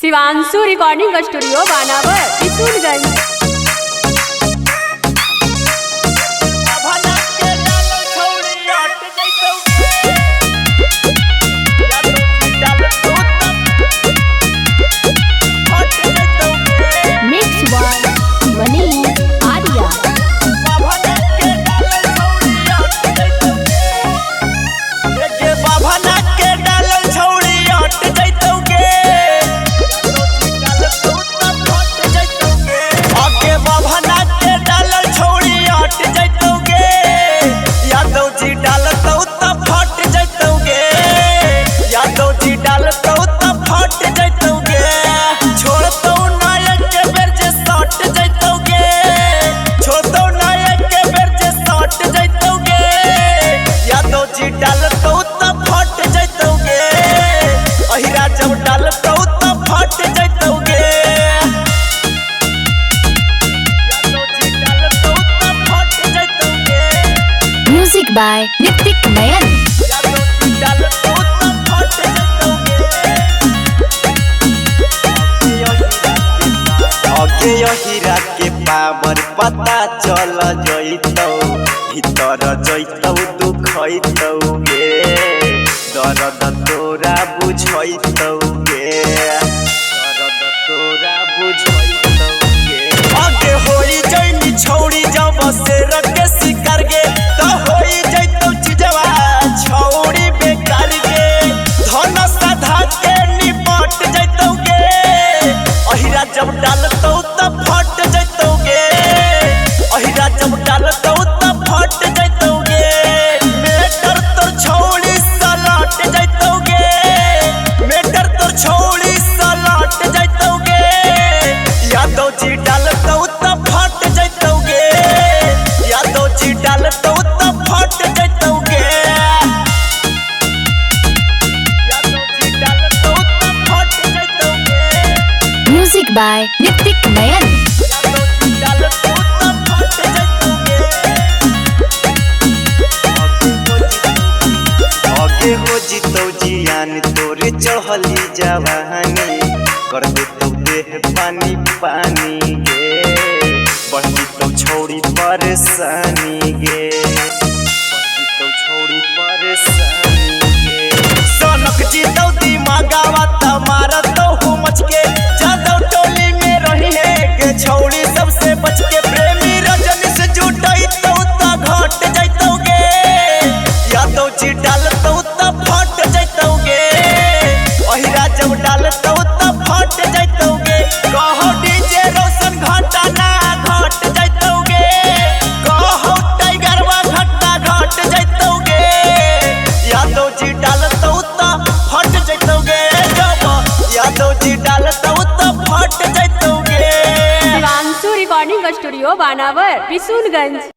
Shivanshu recording studio बानावर Kishunganj. Music by Nitik Nayan. हीरा के पावर पता चल जइतौ भीतर जइतौ दुखइतौ गे दर्द तोरा बुझइतौ गे दर्द तोरा बुझइतौ गे आगे होई जइनी छौड़ी जब से रखे शिकार गे त होई जइतौ चिजवा छौड़ी बेकार गे धन साधा के निपट जइतौ गे अहिरा जब डालतौ फट जइतौ गे अहिरा जब डालतौ फट जइतौ गे मेटर तोर छौड़ी सलट जइतौ गे मेटर तोर छौड़ी सलट जइतौ गे यादव जी डालतौ फट जइतौ गे यादव जी डालतौ फट जइतौ गे यादव जी डालतौ फट जइतौ गे। म्यूजिक बाय नितिक नयन। हो जितौ जियान तोरे चहली जवानी कर देतौ देह पानी पानी गे बढ़ जितौ छौड़ी परेशानी गे बढ़ जितौ छौड़ी परेशानी गे सनक जितौ दिमागावा त मारतौ हो मच के जादौ टोली में रही है के छौड़ी सबसे बच के प्रेमी रजनी से जुटैतौ त घट जइतौ गे यादव जी डालतौ फट जइतौ गे अहिरा जब डालतौ फट जइतौ गे कहो डीजे रोशन घंटा ना घट जइतौ गे कहो टाइगरवा घंटा घट जइतौ गे यादव जी डालतौ फट जइतौ गे जब यादव जी डालतौ फट जइतौ गे। शिवांशु रिकॉर्डिंग स्टूडियो बानावर किशुनगंज।